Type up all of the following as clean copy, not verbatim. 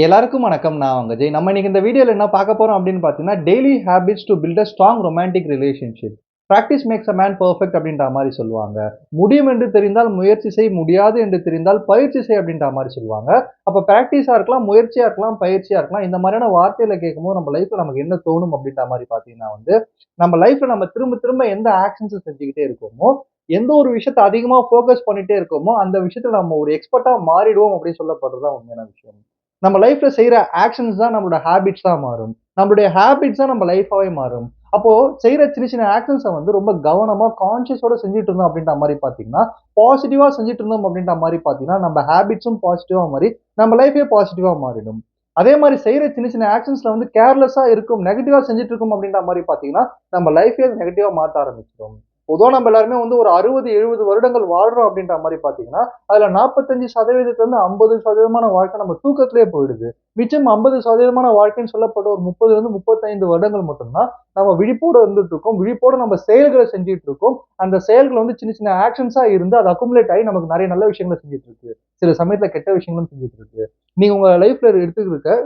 எல்லாருக்கும் வணக்கம். நான் உங்க ஜெய். நம்ம இன்னைக்கு இந்த வீடியோல என்ன பார்க்க போறோம் அப்படின்னு பார்த்தீங்கன்னா, daily habits to build a strong romantic relationship. Practice makes a man perfect அப்படின்ற மாரி சொல்லுவாங்க. முடியும் என்று தெரிந்தால் முயற்சி செய், முடியாது என்று தெரிந்தால் பயிற்சி செய் அப்படின்ற மாரி சொல்லுவாங்க. அப்ப பிராக்டிஸா இருக்கலாம், முயற்சியா இருக்கலாம், பயிற்சியா இருக்கலாம். இந்த மாதிரியான வார்த்தைகள கேட்கும்போது நம்ம லைஃப்ல நமக்கு என்ன தோணும் அப்படின்ற மாரி பார்த்தீங்கன்னா நம்ம லைஃப்ல நம்ம திரும்ப திரும்ப எந்த ஆக்ஷன்ஸ செஞ்சுக்கிட்டே இருக்கோமோ, எந்த ஒரு விஷயத்த அதிகமா ஃபோக்கஸ் பண்ணிட்டே இருக்கோமோ, அந்த விஷயத்துல நம்ம ஒரு எக்ஸ்பர்ட்டா மாறிடுவோம் அப்படின்னு சொல்லப்படுறது தான் உண்மையான விஷயம். நம்ம லைஃப்ல செய்ற ஆக்ஷன்ஸ் தான் நம்மளோட ஹேபிட்ஸா மாறும். நம்மளுடைய ஹேபிட்ஸ் தான் நம்ம லைஃபாவே மாறும். அப்போ செய்ற சின்ன சின்ன ஆக்ஷன்ஸ ரொம்ப கவனமா கான்ஷியஸோட செஞ்சுட்டு இருந்தோம் அப்படின்ற மாரி பார்த்தீங்கன்னா, பாசிட்டிவா செஞ்சுட்டு இருந்தோம் அப்படின்ற மாரி பார்த்தீங்கன்னா, நம்ம ஹேபிட்ஸும் பாசிட்டிவா மாறி, நம்ம லைஃபே பாசிட்டிவா மாறிடும். அதே மாரி செய்ற சின்ன சின்ன ஆக்ஷன்ஸ்ல கேர்லெஸ்ஸா இருக்கும், நெகட்டிவா செஞ்சுட்டு இருக்கோம் அப்படின்ற மாரி பார்த்தீங்கன்னா, நம்ம லைஃபே நெகட்டிவா மாத்த ஆரம்பிச்சுரும். பொதுவா நம்ம எல்லாருமே ஒரு 60, 70 வருடங்கள் வாழ்றோம் அப்படின்ற மாரி பார்த்தீங்கன்னா, அதுல 45% 50% வாழ்க்கை நம்ம தூக்கத்திலேயே போயிடுது. மிச்சம் 50% வாழ்க்கைன்னு சொல்லப்பட்ட ஒரு 30 35 வருடங்கள் மட்டும் தான் நம்ம விழிப்போட இருந்துட்டு இருக்கோம். விழிப்போட நம்ம செயல்கள செஞ்சுட்டு இருக்கோம். அந்த செயல்கள் சின்ன சின்ன ஆக்ஷன்ஸா இருந்து அது அக்குமுலேட் ஆயி நமக்கு நெறைய நல்ல விஷயங்கள செஞ்சுட்டு இருக்கு. சில சமயத்துல கெட்ட விஷயங்களும் செஞ்சுட்டு இருக்கு. நீங்க உங்க லைஃப்ல எடுத்துக்கிட்ட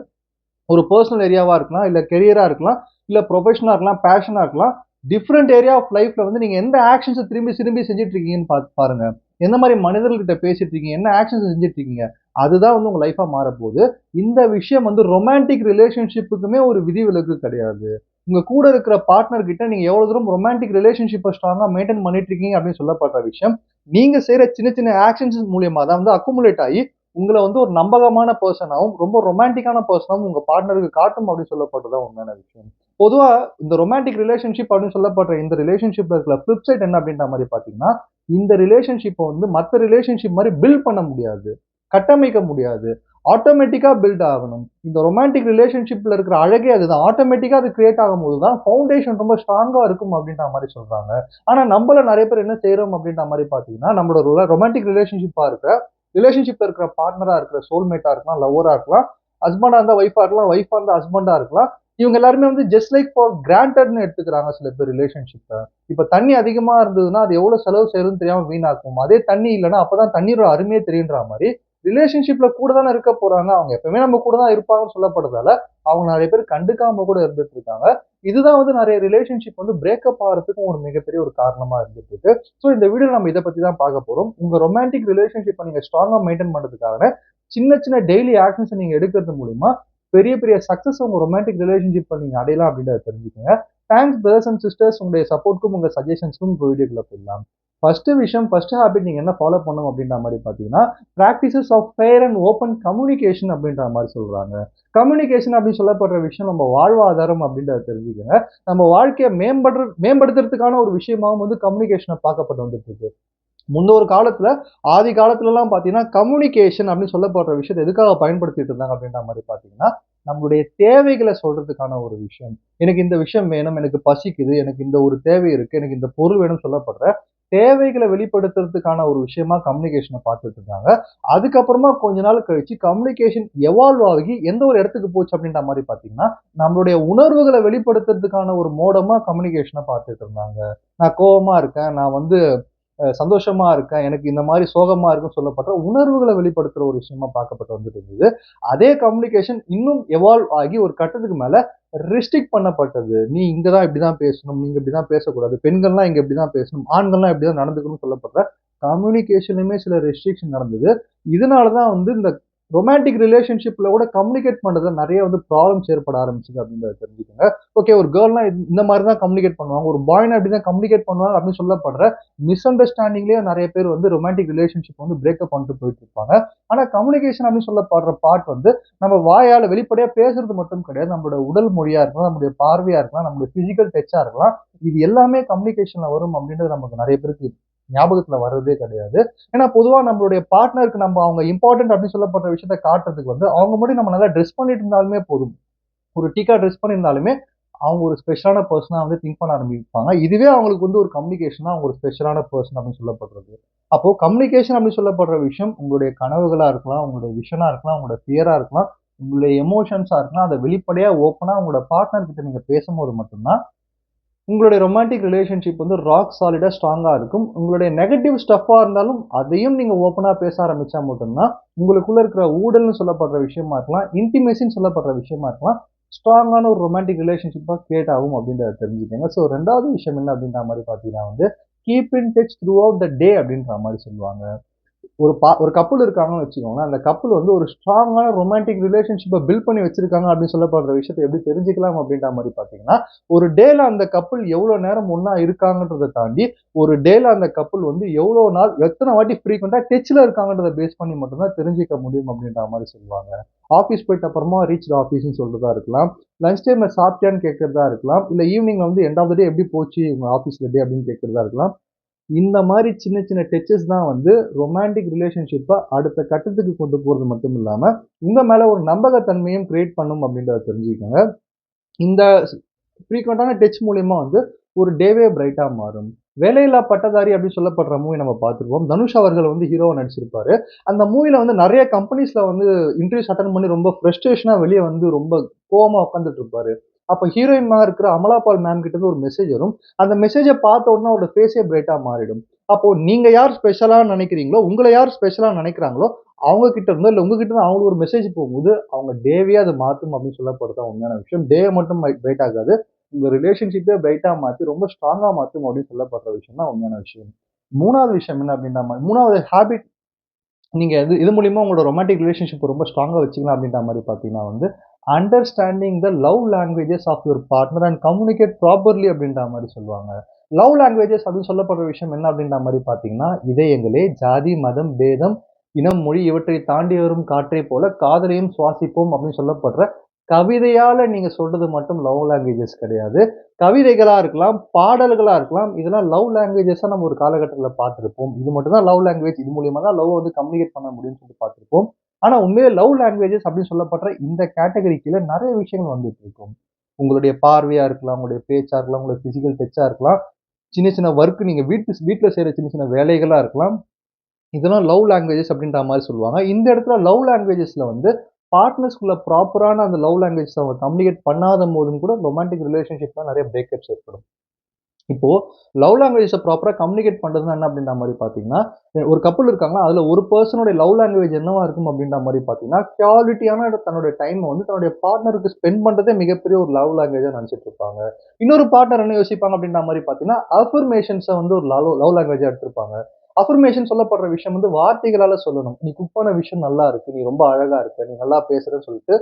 ஒரு பெர்சனல் ஏரியாவா இருக்கலாம், இல்ல கெரியரா இருக்கலாம், இல்ல ப்ரொஃபஷனா இருக்கலாம், பேஷனா இருக்கலாம். டிஃபரண்ட் ஏரியா ஆஃப் லைஃப்ல நீங்க எந்த ஆக்ஷன்ஸ திரும்பி திரும்பி செஞ்சுட்டு இருக்கீங்கன்னு பாருங்க. எந்த மாரி மனிதர்கள்கிட்ட பேசிட்டு இருக்கீங்க? என்ன ஆக்ஷன்ஸ் செஞ்சுட்டு இருக்கீங்க? அதுதான் உங்க லைஃபா மாறப்போது. இந்த விஷயம் ரொமான்டிக் ரிலேஷன்ஷிப்புக்குமே ஒரு விதிவிலக்கு கிடையாது. உங்க கூட இருக்கிற பார்ட்னர் கிட்ட நீங்க எவ்வளவு தூரம் ரொமான்டிக் ரிலேஷன்ஷிப்ப ஸ்ட்ராங்கா மெயின்டெயின் பண்ணிட்டு இருக்கீங்க அப்படின்னு சொல்லப்படுற விஷயம், நீங்க செய்ற சின்ன சின்ன ஆக்ஷன்ஸ் மூலியமா தான் அக்குமுலேட் ஆயி உங்கள ஒரு நம்பகமான பெர்சனாவும், ரொம்ப ரொமான்டிக்கான பெர்சனாவும் உங்க பார்ட்னருக்கு காட்டும் அப்படின்னு சொல்லப்பட்டது தான் உண்மையான விஷயம். பொதுவா இந்த ரொமான்டிக் ரிலேஷன்ஷிப் அப்படின்னு சொல்லப்படுற இந்த ரிலேஷன்ஷிப்ல இருக்கிற ஃபிளிப் சைட் என்ன அப்படின்ற மாரி பார்த்தீங்கன்னா, இந்த ரிலேஷன்ஷிப்ப மத்த ரிலேஷன்ஷிப் மாரி பில்ட் பண்ண முடியாது. கட்டமைக்க முடியாது. ஆட்டோமேட்டிக்கா பில்ட் ஆகணும். இந்த ரொமான்டிக் ரிலேஷன்ஷிப்ல இருக்கிற அழகே அதுதான். ஆட்டோமேட்டிக்கா அது கிரியேட் ஆகும்போது தான் ஃபவுண்டேஷன் ரொம்ப ஸ்ட்ராங்கா இருக்கும் அப்படின்ற மாரி சொல்றாங்க. ஆனா நம்பள நெறைய பேர் என்ன செய்றோம் அப்படின்ற மாரி பார்த்தீங்கன்னா, நம்மளோட ரொமான்டிக் ரிலேஷன்ஷிப்ல இருக்கிற பார்ட்னரா இருக்கிற சோல்மேட்டா இருக்கலாம், லவ்வரா இருக்கலாம், ஹஸ்பண்டா இருந்தா ஒய்ஃபா இருக்கலாம், ஒய்ஃபா இருந்தா ஹஸ்பண்டா இருக்கலாம். இவங்க எல்லாருமே ஜஸ்ட் லைக் ஃபார் கிராண்டட்ன்னு எடுத்துக்கிறாங்க சில பேர் ரிலேஷன்ஷிப்ப. இப்ப தண்ணி அதிகமா இருந்ததுன்னா, அது எவ்வளவு செலவு செய்றதுன்னு தெரியாம வீணாக்கும். அதே தண்ணி இல்லன்னா, அப்பதான் தண்ணீரோட அருமையே தெரியுன்ற மாரி, ரிலேஷன்ஷிப்ல கூட தானே இருக்க போறாங்க. அவங்க எப்பவுமே நம்ம கூட தான் இருப்பாங்கன்னு சொல்லப்படுறதால, அவங்க நெறைய பேர் கண்டுக்காம கூட இருந்துட்டு இருக்காங்க. இதுதான் நெறைய ரிலேஷன்ஷிப் பிரேக்கப் ஆகுறதுக்கும் ஒரு மிகப்பெரிய ஒரு காரணமா இருந்துட்டு இருக்கு. ஸோ இந்த வீடியோல நம்ம இத பத்தி தான் பார்க்க போறோம். உங்க ரொமான்டிக் ரிலேஷன்ஷிப்ப நீங்க ஸ்ட்ராங்கா மெயின்டெயின் பண்றதுக்கான சின்ன சின்ன டெய்லி ஆக்ஷன்ஸ நீங்க எடுக்கிறது மூலியமா, பெரிய பெரிய சக்சஸ் உங்க ரொமான்டிக் ரிலேஷன்ஷிப்ல நீங்க அடையலாம் அப்படின்றத தெரிஞ்சுக்கங்க. தேங்க்ஸ் பிரதர்ஸ் அண்ட் சிஸ்டர்ஸ் உங்களுடைய சப்போர்ட்க்கும், உங்க சஜஷன்ஸ்க்கும் இந்த வீடியோக்குள்ள போயிடலாம். ஃபர்ஸ்ட் ஹேபிட் நீங்க என்ன ஃபாலோ பண்ணணும் அப்படின்ற மாரி பார்த்தீங்கன்னா, practices of fair and open communication அப்படின்ற மாரி சொல்றாங்க. கம்யூனிகேஷன் அப்படின்னு சொல்லப்படுற விஷயம் நம்ம வாழ்வாதாரம் அப்படின்றத தெரிஞ்சுக்கங்க. நம்ம வாழ்க்கைய மேம்படுத்துறதுக்கான ஒரு விஷயமாவும் கம்யூனிகேஷன பார்க்கப்பட்டு வந்துட்டு இருக்கு. முன்னொரு காலத்துல, ஆதி காலத்துலலாம் பார்த்தீங்கன்னா, கம்யூனிகேஷன் அப்படின்னு சொல்லப்படுற விஷயத்த எதுக்காக பயன்படுத்திட்டு இருந்தாங்க அப்படின்ற மாரி பார்த்தீங்கன்னா, நம்மளுடைய தேவைகள சொல்றதுக்கான ஒரு விஷயம். எனக்கு இந்த விஷயம் வேணும், எனக்கு பசிக்குது, எனக்கு இந்த ஒரு தேவை இருக்கு, எனக்கு இந்த பொருள் வேணும்னு சொல்லப்படுற தேவைகள வெளிப்படுத்துறதுக்கான ஒரு விஷயமா கம்யூனிகேஷன பார்த்துட்டு இருந்தாங்க. அதுக்கப்புறமா கொஞ்ச நாள் கழிச்சு கம்யூனிகேஷன் எவால்வ் ஆகி எந்த ஒரு இடத்துக்கு போச்சு அப்படின்ற மாரி பார்த்தீங்கன்னா, நம்மளுடைய உணர்வுகள வெளிப்படுத்துறதுக்கான ஒரு மோடமா கம்யூனிகேஷன பார்த்துட்டு இருந்தாங்க. நான் கோவமா இருக்கேன், நான் சந்தோஷமா இருக்கேன், எனக்கு இந்த மாரி சோகமா இருக்குன்னு சொல்லப்படுற உணர்வுகள வெளிப்படுத்துற ஒரு விஷயமா பார்க்கப்பட்டு வந்துட்டு இருந்தது. அதே கம்யூனிகேஷன் இன்னும் எவால்வ் ஆகி ஒரு கட்டத்துக்கு மேல ரெஸ்ட்ரிக்ட் பண்ணப்பட்டது. நீ இங்க தான் இப்படிதான் பேசணும், நீங்க இப்படிதான் பேசக்கூடாது, பெண்கள்லாம் இங்க இப்படிதான் பேசணும், ஆண்கள்லாம் இப்படிதான் நடந்துக்கணும்னு சொல்லப்படுற கம்யூனிகேஷன்லயுமே சில ரெஸ்ட்ரிக்ஷன் நடந்தது. இதனால தான் இந்த ரொமான்டிக் ரிலேஷன்ஷிப்ல கூட கம்யூனிகேட் பண்றதுல நெறைய ப்ராப்ளம்ஸ் ஏற்பட ஆரம்பிச்சது அப்படின்றத தெரிஞ்சுக்கங்க. ஓகே, ஒரு கேர்ள்னா இந்த மாரி தான் கம்யூனிகேட் பண்ணுவாங்க. ஒரு பாய்னா இப்படி தான் கம்யூனிகேட் பண்ணுவாங்க அப்படின்னு சொல்லப்படுற மிஸ் அண்டர்ஸ்டாண்டிங்லயே நெறைய பேர் ரொமான்டிக் ரிலேஷன்ஷிப் பிரேக்கப் பண்ணிட்டு போயிட்டு இருப்பாங்க. ஆனா கம்யூனிகேஷன் அப்படின்னு சொல்லப்படுற பார்ட் நம்ம வாயால வெளிப்படையா பேசுறது மட்டும் கிடையாது. நம்மளோட உடல் மொழியா இருக்கலாம், நம்முடைய பார்வையா இருக்கலாம், நம்முடைய பிசிக்கல் டச்சா இருக்கலாம். இது எல்லாமே கம்யூனிகேஷன்ல வரும் அப்படின்றது நமக்கு நெறைய பேருக்கு ஞாபகத்துல வர்றதே கிடையாது. ஏன்னா பொதுவா நம்மளுடைய பார்ட்னருக்கு நம்ம அவங்க இம்பார்ட்டன்ட் அப்படின்னு சொல்லப்படுற விஷயத்த காட்டுறதுக்கு அவங்க முன்னாடி நம்ம நல்லா டிரெஸ் பண்ணிட்டு இருந்தாலுமே போதும். ஒரு டீக்கா டிரெஸ் பண்ணியிருந்தாலுமே, அவங்க ஒரு ஸ்பெஷலான பெர்சனா திங்க் பண்ண ஆரம்பிப்பாங்க. இதுவே அவங்களுக்கு ஒரு கம்யூனிகேஷனா அவங்க ஒரு ஸ்பெஷலான பெர்சன் அப்படின்னு சொல்லப்படுறது. அப்போ கம்யூனிகேஷன் அப்படின்னு சொல்லப்படுற விஷயம் உங்களுடைய கனவுகளா இருக்கலாம், உங்களுடைய விஷனா இருக்கலாம், உங்களோட ஃபியரா இருக்கலாம், உங்களுடைய எமோஷன்ஸா இருக்கலாம். அத வெளிப்படையா ஓப்பனா உங்களோட பார்ட்னர் கிட்ட நீங்க பேசும்போது மட்டும் தான் உங்களுடைய ரொமான்டிக் ரிலேஷன்ஷிப் வந்து ராக் சாலிடா ஸ்ட்ராங்கா இருக்கும். உங்களுடைய நெகட்டிவ் ஸ்டஃப்பா இருந்தாலும், அதையும் நீங்க ஓப்பனா பேச ஆரம்பிச்சா மட்டும் தான், உங்களுக்குள்ள இருக்கிற ஊடல்னு சொல்லப்படுற விஷயமா இருக்கலாம், இன்டிமேசின்னு சொல்லப்படுற விஷயமா இருக்கலாம், ஸ்ட்ராங்கான ஒரு ரொமான்டிக் ரிலேஷன்ஷிப்பா கிரியேட் ஆகும் அப்படின்றத தெரிஞ்சுக்கங்க. ஸோ 2வது விஷயம் என்ன அப்படின்ற மாரி பார்த்தீங்கன்னா வந்து, keep in touch throughout the day அப்படின்ற மாரி சொல்லுவாங்க. ஒரு கப்புள் இருக்காங்கன்னு வச்சுக்கோங்களேன். அந்த கப்புள் வந்து ஒரு ஸ்ட்ராங்கான ரொமான்டிக் ரிலேஷன்ஷிப்ப பில்ட் பண்ணி வச்சிருக்காங்க அப்படின்னு சொல்லப்படுற விஷயத்த எப்படி தெரிஞ்சுக்கலாம் அப்படின்ற மாரி பார்த்தீங்கன்னா, ஒரு டேல அந்த கப்புள் எவ்வளோ நேரம் ஒண்ணா இருக்காங்கன்றத தாண்டி, ஒரு டேல அந்த கப்புள் வந்து எவ்வளோ நாள், எத்தன வாட்டி ஃப்ரீக்வென்ட்டா டச்ல இருக்காங்கன்றத பேஸ் பண்ணி மட்டும் தான் தெரிஞ்சுக்க முடியும் அப்படின்ற மாரி சொல்லுவாங்க. ஆஃபீஸ் போயிட்ட அப்புறமா ரீச்டு ஆஃபீஸ்ன்னு சொல்றதா இருக்கலாம். லஞ்ச் டைம்ல சாப்பிட்டியான்னு கேட்கிறதா இருக்கலாம். இல்ல ஈவினிங்ல வந்து எண்ட் ஆஃப் த டே எப்படி போச்சு உங்க ஆஃபீஸ்ல டே அப்படின்னு கேட்கிறதா இருக்கலாம். இந்த மாரி சின்ன சின்ன டச்சஸ் தான் வந்து ரொமான்டிக் ரிலேஷன்ஷிப்ப அடுத்த கட்டத்துக்கு கொண்டு போறது மட்டும் இல்லாம, உங்க மேல ஒரு நம்பகத்தன்மையும் கிரியேட் பண்ணும் அப்படின்றத தெரிஞ்சுக்கங்க. இந்த ஃப்ரீக்வென்ட்டான டச் மூலியமா வந்து ஒரு டேவே பிரைட்டா மாறும். வேலையில்லா பட்டதாரி அப்படின்னு சொல்லப்படுற மூவி நம்ம பார்த்திருப்போம். தனுஷ் அவர்கள் வந்து ஹீரோவா நடிச்சிருப்பாரு. அந்த மூவில வந்து நெறைய கம்பெனிஸ்ல வந்து இன்டர்வியூஸ் அட்டெண்ட் பண்ணி ரொம்ப ஃப்ரஸ்ட்ரேஷனா வெளிய வந்து ரொம்ப கோவமா உட்கார்ந்துட்டு இருப்பாரு. அப்ப ஹீரோயினா இருக்கிற அமலா பால் மேம் கிட்ட இருந்து ஒரு மெசேஜ் வரும். அந்த மெசேஜ பார்த்த உடனே அவரோட ஃபேஸே பிரைட்டா மாறிடும். அப்போ நீங்க யார் ஸ்பெஷலா நெனைக்கிறீங்களோ, உங்கள யார் ஸ்பெஷலா நெனைக்கிறாங்களோ, அவங்க கிட்ட இருந்தோ இல்ல உங்ககிட்ட இருந்து அவங்களுக்கு ஒரு மெசேஜ் போகும்போது, அவங்க டேவே அது மாத்தும் அப்படின்னு சொல்லப்படுறது தான் உண்மையான விஷயம். டே மட்டும் பிரைட் ஆகாது. உங்க ரிலேஷன்ஷிப்பே பிரைட்டா மாத்தி ரொம்ப ஸ்ட்ராங்கா மாத்தும் அப்படின்னு சொல்லப்படுற விஷயம் தான் உண்மையான விஷயம். 3வது விஷயம் என்ன அப்படின்ற மாரி 3வது ஹேபிட் நீங்க இது மூலியமா உங்களோட ரொமான்டிக் ரிலேஷன்ஷிப் ரொம்ப ஸ்ட்ராங்கா வச்சுக்கலாம் அப்படின்ற மாரி பார்த்தீங்கன்னா வந்து, understanding the love languages of your partner and communicate properly அப்படின்ற மாரி சொல்லுவாங்க. லவ் லாங்குவேஜஸ் அப்படின்னு சொல்லப்படுற விஷயம் என்ன அப்படின்ற மாரி பார்த்தீங்கன்னா, இதயங்களே ஜாதி, மதம், பேதம், இனம், மொழி இவற்றை தாண்டி வரும் காற்றைப் போல காதலையும் சுவாசிப்போம் அப்படின்னு சொல்லப்படுற கவிதையால நீங்க சொல்றது மட்டும் லவ் லாங்குவேஜஸ் கிடையாது. கவிதைகளா இருக்கலாம், பாடல்களா இருக்கலாம். இதெல்லாம் லவ் லாங்குவேஜஸா நம்ம ஒரு காலகட்டத்தில பார்த்திருப்போம். இது மட்டும் தான் லவ் லாங்குவேஜ். இது மூலியமா தான் லவ்வ வந்து கம்யூனிகேட் பண்ண முடியும்னு சொல்லிட்டு பார்த்திருப்போம். ஆனா உண்மையிலே லவ் லாங்குவேஜஸ் அப்படின்னு சொல்லப்படுற இந்த கேட்டகரி கீழ நெறைய விஷயங்கள் வந்துட்டு இருக்கும். உங்களுடைய பார்வையா இருக்கலாம், உங்களுடைய பேச்சா இருக்கலாம், உங்களுடைய பிசிக்கல் டச்சா இருக்கலாம். சின்ன சின்ன வொர்க் நீங்க வீட்ல செய்ற சின்ன சின்ன வேலைகளா இருக்கலாம். இதெல்லாம் லவ் லாங்குவேஜஸ் அப்படின்ற மாரி சொல்லுவாங்க. இந்த இடத்துல லவ் லாங்குவேஜஸ்ல வந்து பார்ட்னர்ஸ்குள்ள ப்ராப்பரான அந்த லவ் லாங்குவேஜஸ் அவங்க கம்யூனிகேட் பண்ணாத போதும் கூட ரொமான்டிக் ரிலேஷன்ஷிப்ல நெறைய பிரேக்கப்ஸ் ஏற்படும். இப்போ லவ் லாங்குவேஜஸ ப்ராப்பரா கம்யூனிகேட் பண்றதுன்னா என்ன அப்படின்ற மாரி பார்த்தீங்கன்னா, ஒரு கப்புள் இருக்காங்கன்னா, அதுல ஒரு பெர்சனோட லவ் லாங்குவேஜ் என்னவா இருக்கும் அப்படின்ற மாரி பார்த்தீங்கன்னா, குவாலிட்டியான தன்னுடைய டைம வந்து தன்னுடைய பார்ட்னருக்கு ஸ்பெண்ட் பண்றதே மிகப்பெரிய ஒரு லவ் லாங்குவேஜா நெனச்சுட்டு இருப்பாங்க. இன்னொரு பார்ட்னர் என்ன யோசிப்பாங்க அப்படின்ற மாரி பார்த்தீங்கன்னா, அஃபர்மேஷன்ஸ வந்து ஒரு லவ் லாங்குவேஜா எடுத்திருப்பாங்க. அஃபர்மேஷன் சொல்லப்படுற விஷயம் வந்து வார்த்தைகளால சொல்லணும். "நீ குக் பண்ண விஷயம் நல்லா இருக்கு. நீ ரொம்ப அழகா இருக்க. நீ நல்லா பேசுறன்னு" சொல்லிட்டு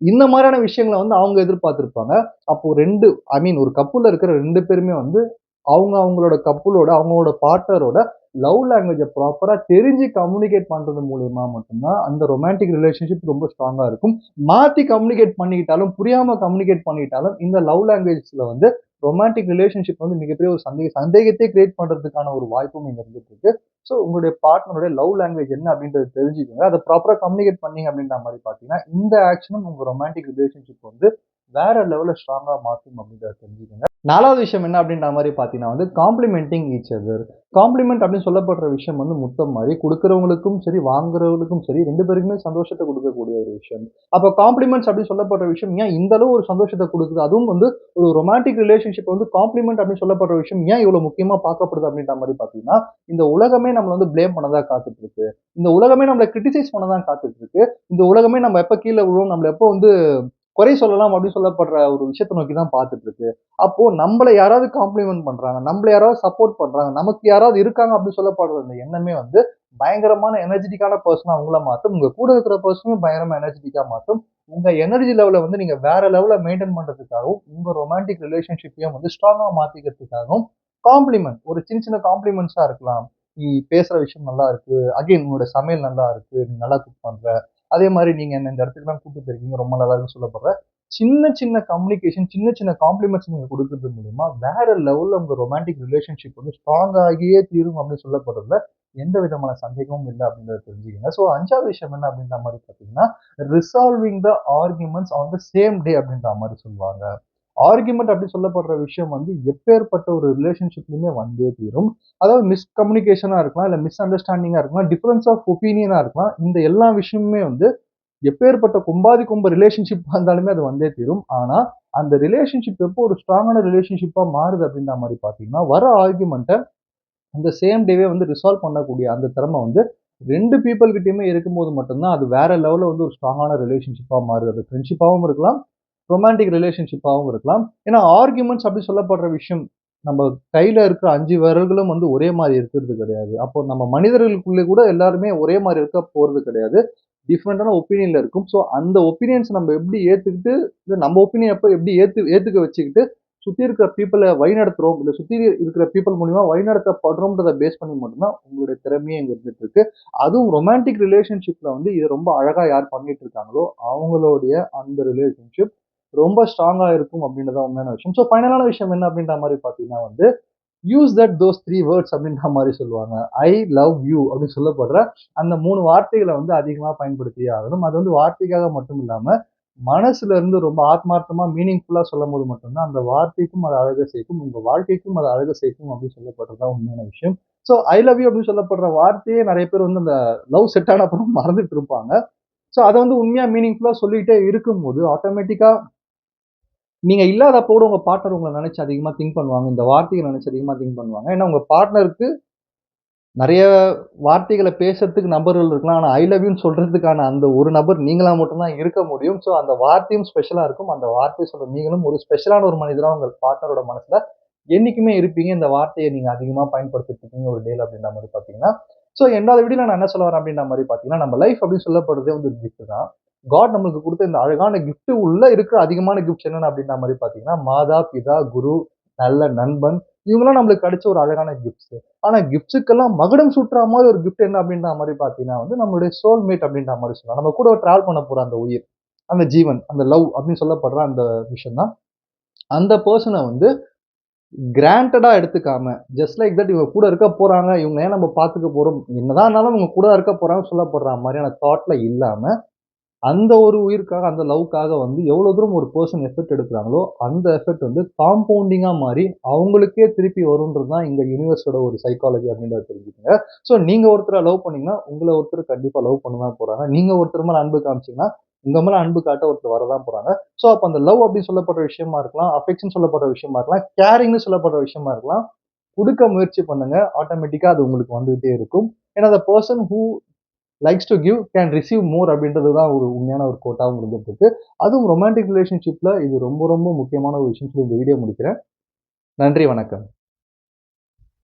இந்த மாரியான விஷயங்கள வந்து அவங்க எதிர்பார்த்திருப்பாங்க. அப்போ 2 ஐ மீன் ஒரு கப்புல்ல இருக்கிற 2 பேருமே வந்து, அவங்களோட கப்புலோட, அவங்களோட பார்ட்னரோட லவ் லாங்குவேஜ ப்ராப்பரா தெரிஞ்சு கம்யூனிகேட் பண்றது மூலியமா மட்டும் தான், அந்த ரொமான்டிக் ரிலேஷன்ஷிப் ரொம்ப ஸ்ட்ராங்கா இருக்கும். மாத்தி கம்யூனிகேட் பண்ணிக்கிட்டாலும், புரியாம கம்யூனிகேட் பண்ணிக்கிட்டாலும், இந்த லவ் லாங்குவேஜ்ல வந்து ரொமான்டிக் ரிலேஷன்ஷிப் வந்து மிகப்பெரிய ஒரு சந்தேகத்தை கிரியேட் பண்றதுக்கான ஒரு வாய்ப்பும் இங்க இருந்துட்டு இருக்கு. ஸோ உங்களுடைய பார்ட்னருடைய லவ் லாங்குவேஜ் என்ன அப்படின்றத தெரிஞ்சுக்கோங்க. அத ப்ராப்பரா கம்யூனிகேட் பண்ணீங்க அப்படின்ற மாரி பார்த்தீங்கன்னா, இந்த ஆக்ஷனும் உங்க ரொமான்டிக் ரிலேஷன்ஷிப் வந்து வேற லெவல்ல ஸ்ட்ராங்கா மாத்தும் அப்படின்றத தெரிஞ்சுக்கங்க. 4வது விஷயம் என்ன அப்படின்ற மாரி பார்த்தீங்கன்னா வந்து காம்ப்ளிமென்டிங் ஈச் அதர். காம்ப்ளிமெண்ட் அப்படின்னு சொல்லப்படுற விஷயம் வந்து முத்தம் மாரி குடுக்கிறவங்களுக்கும் சரி, வாங்குறவங்களுக்கும் சரி 2 பேருக்குமே சந்தோஷத்த குடுக்கக்கூடிய ஒரு விஷயம். அப்ப காம்ப்ளிமெண்ட்ஸ் அப்படின்னு சொல்லப்படுற விஷயம் ஏன் இந்த அளவு ஒரு சந்தோஷத்த குடுக்குது? அதுவும் வந்து ஒரு ரொமான்டிக் ரிலேஷன்ஷிப் வந்து காம்ப்ளிமெண்ட் அப்படின்னு சொல்லப்படுற விஷயம் ஏன் இவ்வளவு முக்கியமா பார்க்கப்படுது அப்படின்ற மாரி பார்த்தீங்கன்னா, இந்த உலகமே நம்மள வந்து ப்ளேம் பண்ண தான் காத்துட்டு இருக்கு. இந்த உலகமே நம்மள கிரிட்டிசைஸ் பண்ண தான் காத்துட்டு இருக்கு. இந்த உலகமே நம்ம எப்ப கீழ விழுவோம், நம்மள எப்ப வந்து குறை சொல்லலாம் அப்படின்னு சொல்லப்படுற ஒரு விஷயத்த நோக்கி தான் பார்த்துட்டு இருக்கு. அப்போ நம்மள யாராவது காம்ப்ளிமெண்ட் பண்றாங்க, நம்மள யாராவது சப்போர்ட் பண்றாங்க, நமக்கு யாராவது இருக்காங்க அப்படின்னு சொல்லப்படுற அந்த எண்ணமே வந்து பயங்கரமான எனர்ஜெட்டிக்கான பெர்சனா உங்கள மாத்தும். உங்க கூட இருக்கிற பெர்சனையும் பயங்கரமா எனர்ஜெட்டிக்கா மாத்தும். உங்க எனர்ஜி லெவல வந்து நீங்க வேற லெவல்ல மெயின்டெயின் பண்றதுக்காகவும், உங்க ரொமான்டிக் ரிலேஷன்ஷிப்பையும் வந்து ஸ்ட்ராங்கா மாத்திக்கிறதுக்காகவும், காம்ப்ளிமெண்ட் ஒரு சின்ன சின்ன காம்ப்ளிமெண்ட்ஸா இருக்கலாம். "நீ பேசுற விஷயம் நல்லா இருக்கு. அகைன் உன்னோட சமையல் நல்லா இருக்கு. நீ நல்லா குக் பண்ற. அதே மாரி நீங்க என்ன இந்த இடத்துக்குலாம் கூட்டு போயிருக்கீங்க. ரொம்ப நல்லா இருக்குன்னு" சொல்லப்படுற சின்ன சின்ன கம்யூனிகேஷன், சின்ன சின்ன காம்ப்ளிமெண்ட்ஸ் நீங்க குடுக்குறது மூலியமா, வேற லெவல்ல உங்க ரொமான்டிக் ரிலேஷன்ஷிப் வந்து ஸ்ட்ராங் ஆகியே தீரும் அப்படின்னு சொல்லப்படுறதுல எந்த விதமான சந்தேகமும் இல்ல அப்படின்றத தெரிஞ்சுக்கங்க. ஸோ 5வது விஷயம் என்ன அப்படின்ற மாரி பார்த்தீங்கன்னா, resolving the arguments on the same day அப்படின்ற மாரி சொல்லுவாங்க. ஆர்குமெண்ட் அப்படி சொல்லப்படுற விஷயம் வந்து எப்பேர்ப்பட்ட ஒரு ரிலேஷன்ஷிப்லயுமே வந்தே தீரும். அதாவது மிஸ்கம்யூனிகேஷனா இருக்கலாம், இல்ல மிஸ் அண்டர்ஸ்டாண்டிங்கா இருக்கலாம், டிஃபரன்ஸ் ஆஃப் ஒப்பீனியனா இருக்கலாம். இந்த எல்லா விஷயமுமே வந்து எப்பேற்பட்ட கும்பாதி கும்ப ரிலேஷன்ஷிப்பா இருந்தாலுமே அது வந்தே தீரும். ஆனா, அந்த ரிலேஷன்ஷிப் எப்போ ஒரு ஸ்ட்ராங்கான ரிலேஷன்ஷிப்பா மாறுது அப்படின்ற மாரி பார்த்தீங்கன்னா, வர ஆர்கியுமென்ட்ட அந்த சேம் டேவே வந்து ரிசால்வ் பண்ணக்கூடிய அந்த திறமை வந்து 2 பீப்பிள் கிட்டயுமே இருக்கும்போது மட்டும் தான், அது வேற லெவல்ல வந்து ஒரு ஸ்ட்ராங்கான ரிலேஷன்ஷிப்பா மாறுது. அது ஃப்ரெண்ட்ஷிப்பாவும் இருக்கலாம், ரொமான்டிக் ரிலேஷன்ஷிப்பாவும் இருக்கலாம். ஏன்னா ஆர்கியுமெண்ட்ஸ் அப்படி சொல்லப்படுற விஷயம், நம்ம கையில இருக்கிற 5 விரல்களும் வந்து ஒரே மாரி இருக்கிறது கிடையாது. அப்போ நம்ம மனிதர்களுக்குள்ளே கூட எல்லாருமே ஒரே மாரி இருக்க போறது கிடையாது. டிஃபரெண்டான ஒப்பீனியன்ல இருக்கும். ஸோ அந்த ஒப்பீனியன்ஸ் நம்ம எப்படி ஏத்துக்கிட்டு, இல்ல நம்ம ஒப்பீனியன் எப்ப எப்படி ஏத்துக்க வச்சுக்கிட்டு, சுத்தி இருக்கிற பீப்பிள வழிநடத்துறோம், இல்ல சுத்தி இருக்கிற பீப்பிள் மூலியமா வழிநடத்தப்படுறோம்ன்றத பேஸ் பண்ணி மட்டும் தான் உங்களுடைய திறமையே இங்க இருந்துட்டு இருக்கு. அதுவும் ரொமான்டிக் ரிலேஷன்ஷிப்ல வந்து இத ரொம்ப அழகா யார் பண்ணிட்டு இருக்காங்களோ, அவங்களுடைய அந்த ரிலேஷன்ஷிப் ரொம்ப ஸ்ட்ராங்கா இருக்கும் அப்படின்றது தான் உண்மையான விஷயம். ஸோ ஃபைனலான விஷயம் என்ன அப்படின்ற மாரி பார்த்தீங்கன்னா வந்து, யூஸ் தட் தோஸ் 3 வேர்ட்ஸ் அப்படின்ற மாரி சொல்லுவாங்க. ஐ லவ் யூ அப்படின்னு சொல்லப்படுற அந்த 3 வார்த்தைகள வந்து அதிகமா பயன்படுத்தியே ஆகணும். அது வந்து வார்த்தைக்காக மட்டும் இல்லாம, மனசுல இருந்து ரொம்ப ஆத்மார்த்தமா மீனிங்ஃபுல்லா சொல்லும்போது மட்டும் தான், அந்த வார்த்தைக்கும் அது அழக சேர்க்கும். உங்க வாழ்க்கைக்கும் அது அழக சேர்க்கும் அப்படின்னு சொல்லப்படுறது தான் உண்மையான விஷயம். ஸோ ஐ லவ் யூ அப்படின்னு சொல்லப்படுற வார்த்தையே நெறைய பேர் வந்து அந்த லவ் செட் ஆன அப்புறம் மறந்துட்டு இருப்பாங்க. ஸோ அத வந்து உண்மையா மீனிங்ஃபுல்லா சொல்லிட்டே இருக்கும்போது, ஆட்டோமேட்டிக்கா நீங்க இல்லாதப்போ கூட உங்க பார்ட்னர் உங்கள நெனச்சு அதிகமா திங்க் பண்ணுவாங்க. இந்த வார்த்தைய நெனச்சு அதிகமா திங்க் பண்ணுவாங்க. ஏன்னா உங்க பார்ட்னருக்கு நெறைய வார்த்தைகள பேசுறதுக்கு நபர்கள் இருக்கலாம். ஆனா, ஐ லவ் யூன்னு சொல்றதுக்கான அந்த ஒரு நபர் நீங்களா மட்டும் தான் இருக்க முடியும். ஸோ, அந்த வார்த்தையும் ஸ்பெஷலா இருக்கும். அந்த வார்த்தைய சொல்ற நீங்களும் ஒரு ஸ்பெஷலான ஒரு மனிதரா உங்க பார்ட்னரோட மனசுல என்னைக்குமே இருப்பீங்க. இந்த வார்த்தைய நீங்க அதிகமா பயன்படுத்திட்டு இருக்கீங்க ஒரு டேல அப்படின்ற மாரி பார்த்தீங்கன்னா, ஸோ என்னோட வீடியோல நான் என்ன சொல்ல வரேன் அப்படின்ற மாரி பார்த்தீங்கன்னா, நம்ம லைஃப் அப்படின்னு சொல்லப்படுறதே வந்து ஒரு கிஃப்ட் தான். காட் நம்மளுக்கு குடுத்த இந்த அழகான கிஃப்ட் உள்ள இருக்கிற அதிகமான கிஃப்ட்ஸ் என்னென்ன அப்படின்ற மாரி பார்த்தீங்கன்னா, மாதா, பிதா, குரு, நல்ல நண்பன் இவங்கலாம் நம்மளுக்கு கிடைச்ச ஒரு அழகான கிஃப்ட்ஸ். ஆனா கிஃப்ட்ஸுக்கெல்லாம் மகுடம் சூட்டுற மாரி ஒரு கிஃப்ட் என்ன அப்படின்ற மாரி பார்த்தீங்கன்னா வந்து, நம்மளுடைய சோல்மேட் அப்படின்ற மாரி சொல்லலாம். நம்ம கூட டிராவல் பண்ண போற அந்த உயிர், அந்த ஜீவன், அந்த லவ் அப்படின்னு சொல்லப்படுற அந்த விஷயம் தான். அந்த பெர்சன வந்து கிராண்டடா எடுத்துக்காம, ஜஸ்ட் லைக் தட் இவங்க கூட இருக்க போறாங்க. இவங்கள ஏன் நம்ம பார்த்துக்க போறோம்? என்னதான் இருந்தாலும் இவங்க கூட இருக்க போறாங்கன்னு சொல்லப்படுற மாரியான தாட்ல இல்லாம, அந்த ஒரு உயிருக்காக, அந்த லவ்க்காக வந்து எவ்வளோ தூரம் ஒரு பெர்சன் எஃபோர்ட் எடுக்குறாங்களோ, அந்த எஃபோர்ட் வந்து காம்பவுண்டிங்கா மாறி, அவங்களுக்கே திருப்பி வரும்ன்றது தான் இந்த யுனிவர்ஸோட ஒரு சைக்காலஜி அப்படின்றத தெரிஞ்சுக்கங்க. ஸோ நீங்க ஒருத்தர லவ் பண்ணீங்கன்னா, உங்கள ஒருத்தர் கண்டிப்பா லவ் பண்ண தான் போறாங்க. நீங்க ஒருத்தர் மேல அன்பு காமிச்சீங்கன்னா, உங்க மேல அன்பு காட்ட ஒருத்தர் வரதான் போறாங்க. ஸோ அப்ப அந்த லவ் அப்படின்னு சொல்லப்படுற விஷயமா இருக்கலாம், அஃபெக்ஷன் சொல்லப்படுற விஷயமா இருக்கலாம், கேரிங்ன்னு சொல்லப்படுற விஷயமா இருக்கலாம். குடுக்க முயற்சி பண்ணுங்க. ஆட்டோமேட்டிக்கா அது உங்களுக்கு வந்துகிட்டே இருக்கும். ஏன்னா, the person who likes to give can receive more அப்படின்றது தான் ஒரு உண்மையான ஒரு கோட்டாவும் இருந்துட்டு இருக்கு. அதுவும் ரொமான்டிக் ரிலேஷன்ஷிப்ல இது ரொம்ப ரொம்ப முக்கியமான ஒரு விஷயம் சொல்லி இந்த வீடியோ முடிக்கிறேன். நன்றி, வணக்கம்.